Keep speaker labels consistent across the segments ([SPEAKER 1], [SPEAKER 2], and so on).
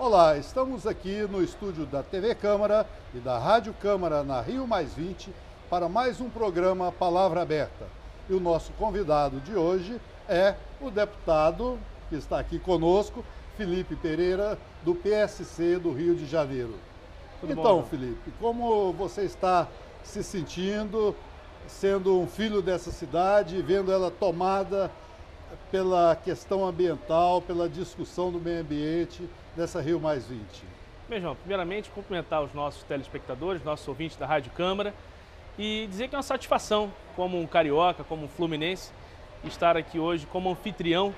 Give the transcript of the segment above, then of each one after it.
[SPEAKER 1] Olá, estamos aqui no estúdio da TV Câmara e da Rádio Câmara na Rio+20 para mais um programa Palavra Aberta. E o nosso convidado de hoje é o deputado que está aqui conosco, Felipe Pereira, do PSC do Rio de Janeiro.
[SPEAKER 2] Tudo
[SPEAKER 1] Então,
[SPEAKER 2] bom,
[SPEAKER 1] Felipe, como você está se sentindo, sendo um filho dessa cidade, vendo ela tomada pela questão ambiental, pela discussão do meio ambiente dessa Rio+20?
[SPEAKER 2] Bem, João, primeiramente cumprimentar os nossos telespectadores, nossos ouvintes da Rádio Câmara e dizer que é uma satisfação, como um carioca, como um fluminense, estar aqui hoje como anfitrião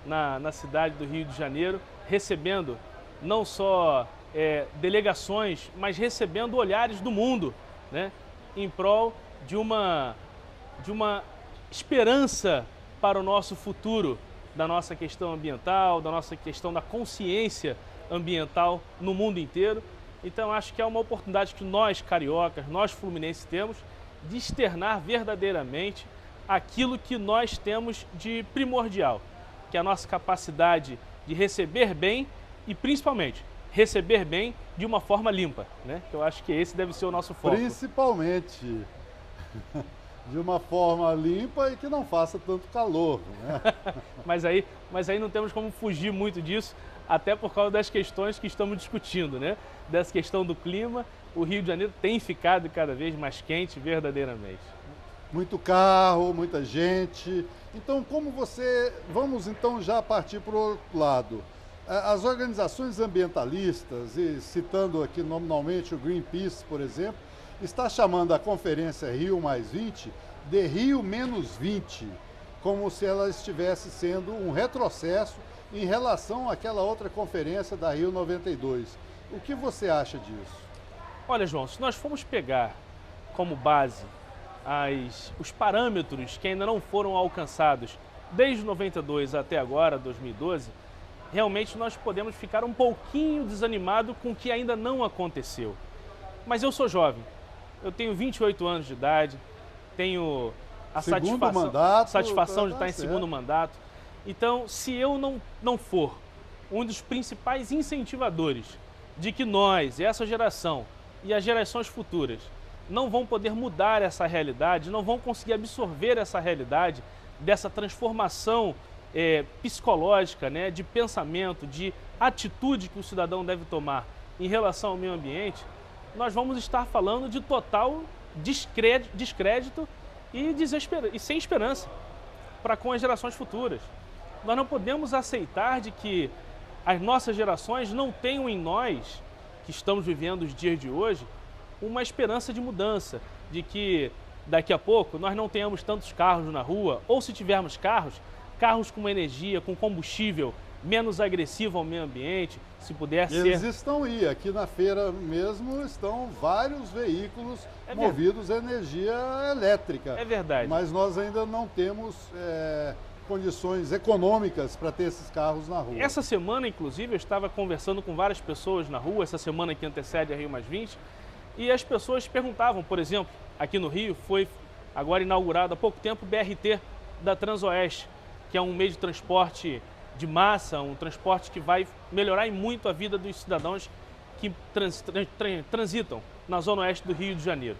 [SPEAKER 2] na cidade do Rio de Janeiro, recebendo não só delegações, mas recebendo olhares do mundo, né, em prol de uma esperança para o nosso futuro, da nossa questão ambiental, da nossa questão da consciência ambiental no mundo inteiro. Então acho que é uma oportunidade que nós cariocas, nós fluminenses temos de externar verdadeiramente aquilo que nós temos de primordial, que é a nossa capacidade de receber bem e principalmente receber bem de uma forma limpa, né? Que eu acho que esse deve ser o nosso foco.
[SPEAKER 1] Principalmente de uma forma limpa e que não faça tanto calor, né?
[SPEAKER 2] mas aí não temos como fugir muito disso, até por causa das questões que estamos discutindo, né? Dessa questão do clima, o Rio de Janeiro tem ficado cada vez mais quente verdadeiramente.
[SPEAKER 1] Muito carro, muita gente. Então, vamos então já partir para o outro lado. As organizações ambientalistas, e citando aqui nominalmente o Greenpeace, por exemplo, está chamando a Conferência Rio+20 de Rio-20, como se ela estivesse sendo um retrocesso em relação àquela outra conferência da Rio 92. O que você acha disso?
[SPEAKER 2] Olha, João, se nós formos pegar como base os parâmetros que ainda não foram alcançados desde 92 até agora, 2012, realmente nós podemos ficar um pouquinho desanimado com o que ainda não aconteceu. Mas eu sou jovem, eu tenho 28 anos de idade, tenho a satisfação de estar em segundo mandato. Então, se eu não for um dos principais incentivadores de que nós, essa geração e as gerações futuras, não vão poder mudar essa realidade, não vão conseguir absorver essa realidade dessa transformação psicológica, né, de pensamento, de atitude que o cidadão deve tomar em relação ao meio ambiente, nós vamos estar falando de total descrédito e sem esperança para com as gerações futuras. Nós não podemos aceitar de que as nossas gerações não tenham em nós, que estamos vivendo os dias de hoje, uma esperança de mudança, de que daqui a pouco nós não tenhamos tantos carros na rua, ou se tivermos carros com energia, com combustível menos agressivo ao meio ambiente, se puder ser...
[SPEAKER 1] Eles estão aí, aqui na feira mesmo estão vários veículos movidos a energia elétrica.
[SPEAKER 2] É verdade.
[SPEAKER 1] Mas nós ainda não temos condições econômicas para ter esses carros na rua.
[SPEAKER 2] Essa semana, inclusive, eu estava conversando com várias pessoas na rua, essa semana que antecede a Rio+20, e as pessoas perguntavam, por exemplo, aqui no Rio, foi agora inaugurado há pouco tempo o BRT da Transoeste, que é um meio de transporte de massa, um transporte que vai melhorar muito a vida dos cidadãos que transitam na zona oeste do Rio de Janeiro.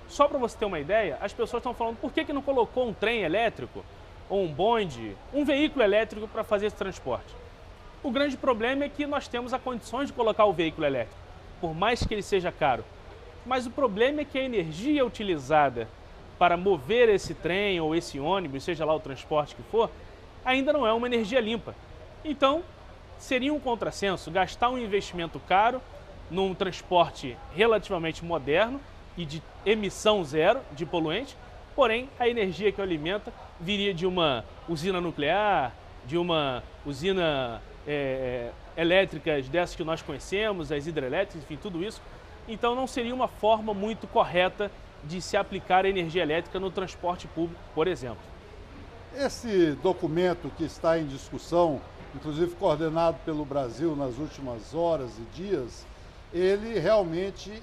[SPEAKER 2] Só para você ter uma ideia, as pessoas estão falando por que não colocou um trem elétrico, ou um bonde, um veículo elétrico para fazer esse transporte. O grande problema é que nós temos as condições de colocar o veículo elétrico, por mais que ele seja caro. Mas o problema é que a energia utilizada para mover esse trem ou esse ônibus, seja lá o transporte que for, ainda não é uma energia limpa. Então, seria um contrassenso gastar um investimento caro num transporte relativamente moderno e de emissão zero de poluente, porém a energia que o alimenta viria de uma usina nuclear, de uma usina elétricas dessas que nós conhecemos, as hidrelétricas, enfim, tudo isso. Então não seria uma forma muito correta de se aplicar a energia elétrica no transporte público, por exemplo.
[SPEAKER 1] Esse documento que está em discussão, inclusive coordenado pelo Brasil nas últimas horas e dias, ele realmente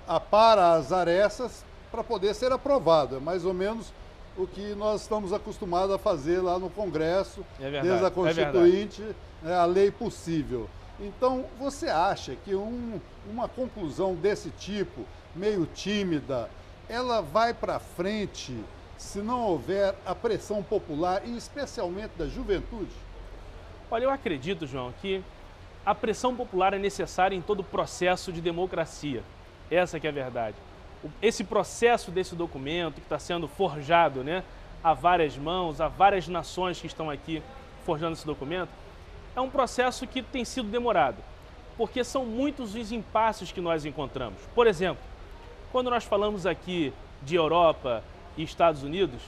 [SPEAKER 1] apara as arestas para poder ser aprovado. É mais ou menos o que nós estamos acostumados a fazer lá no Congresso, desde a Constituinte, a lei possível. Então, você acha que uma conclusão desse tipo, meio tímida, ela vai para frente se não houver a pressão popular e especialmente da juventude?
[SPEAKER 2] Olha, eu acredito, João, que a pressão popular é necessária em todo o processo de democracia. Essa que é a verdade. Esse processo desse documento que está sendo forjado, né, a várias mãos, a várias nações que estão aqui forjando esse documento, é um processo que tem sido demorado, porque são muitos os impasses que nós encontramos. Por exemplo, quando nós falamos aqui de Europa e Estados Unidos,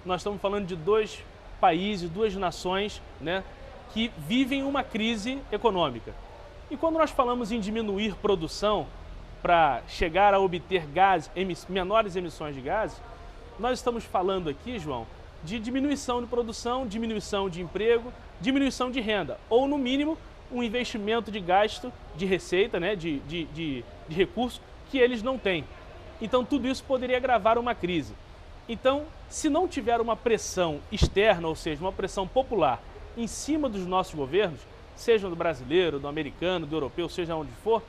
[SPEAKER 2] nós estamos falando de dois países, duas nações, né, que vivem uma crise econômica. E quando nós falamos em diminuir produção para chegar a obter menores emissões de gases, nós estamos falando aqui, João, de diminuição de produção, diminuição de emprego, diminuição de renda, ou no mínimo um investimento de gasto, de receita, né, de recurso que eles não têm. Então tudo isso poderia agravar uma crise. Então, se não tiver uma pressão externa, ou seja, uma pressão popular em cima dos nossos governos, seja do brasileiro, do americano, do europeu, seja onde for,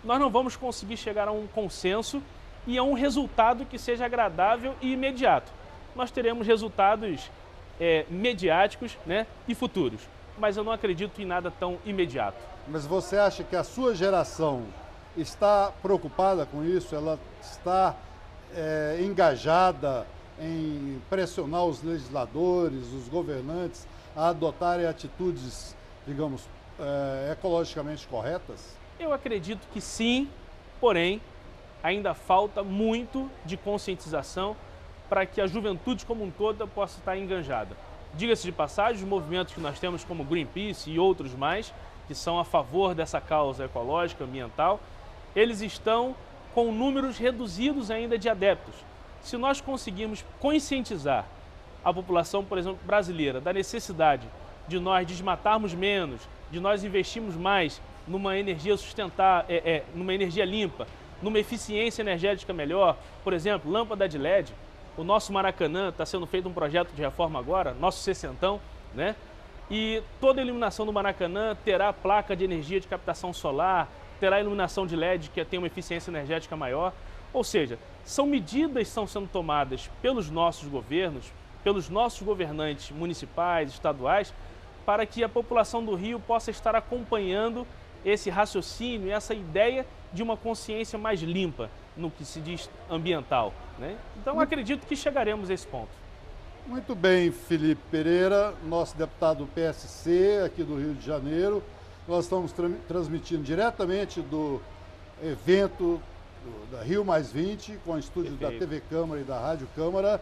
[SPEAKER 2] nós não vamos conseguir chegar a um consenso e a um resultado que seja agradável e imediato. Nós teremos resultados mediáticos, né, e futuros, mas eu não acredito em nada tão imediato.
[SPEAKER 1] Mas você acha que a sua geração está preocupada com isso? Ela está engajada em pressionar os legisladores, os governantes a adotarem atitudes, digamos, ecologicamente corretas?
[SPEAKER 2] Eu acredito que sim, porém, ainda falta muito de conscientização para que a juventude como um todo possa estar enganjada. Diga-se de passagem, os movimentos que nós temos como Greenpeace e outros mais, que são a favor dessa causa ecológica, ambiental, eles estão com números reduzidos ainda de adeptos. Se nós conseguirmos conscientizar a população, por exemplo, brasileira, da necessidade de nós desmatarmos menos, de nós investirmos mais numa energia sustentável, numa energia limpa, numa eficiência energética melhor, por exemplo, lâmpada de LED, o nosso Maracanã está sendo feito um projeto de reforma agora, nosso sessentão, né? E toda a iluminação do Maracanã terá placa de energia de captação solar, terá iluminação de LED que tem uma eficiência energética maior. Ou seja, são medidas que estão sendo tomadas pelos nossos governos, pelos nossos governantes municipais, estaduais, para que a população do Rio possa estar acompanhando esse raciocínio, essa ideia de uma consciência mais limpa no que se diz ambiental, né? Então acredito que chegaremos a esse ponto.
[SPEAKER 1] Muito bem, Felipe Pereira, nosso deputado do PSC aqui do Rio de Janeiro. Nós estamos transmitindo diretamente do evento da Rio Mais 20, com o estúdio da TV Câmara e da Rádio Câmara.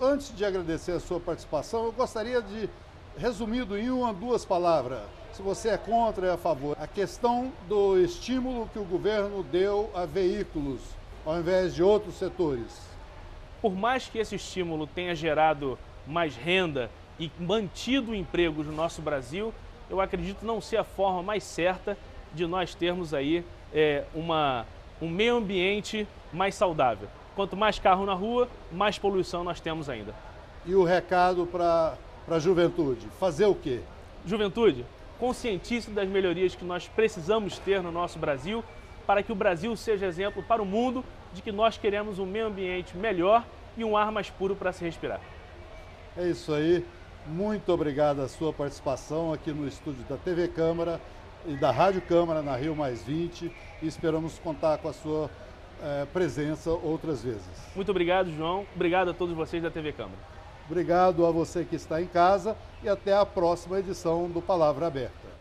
[SPEAKER 1] Antes de agradecer a sua participação, eu gostaria de, resumido em uma, duas palavras, se você é contra ou é a favor, a questão do estímulo que o governo deu a veículos, ao invés de outros setores.
[SPEAKER 2] Por mais que esse estímulo tenha gerado mais renda e mantido empregos no nosso Brasil, eu acredito não ser a forma mais certa de nós termos aí um meio ambiente mais saudável. Quanto mais carro na rua, mais poluição nós temos ainda.
[SPEAKER 1] E o recado para a juventude? Fazer o quê?
[SPEAKER 2] Juventude, conscientize das melhorias que nós precisamos ter no nosso Brasil, para que o Brasil seja exemplo para o mundo de que nós queremos um meio ambiente melhor e um ar mais puro para se respirar.
[SPEAKER 1] É isso aí. Muito obrigado a sua participação aqui no estúdio da TV Câmara e da Rádio Câmara na Rio Mais 20 e esperamos contar com a sua presença outras vezes.
[SPEAKER 2] Muito obrigado, João. Obrigado a todos vocês da TV Câmara.
[SPEAKER 1] Obrigado a você que está em casa e até a próxima edição do Palavra Aberta.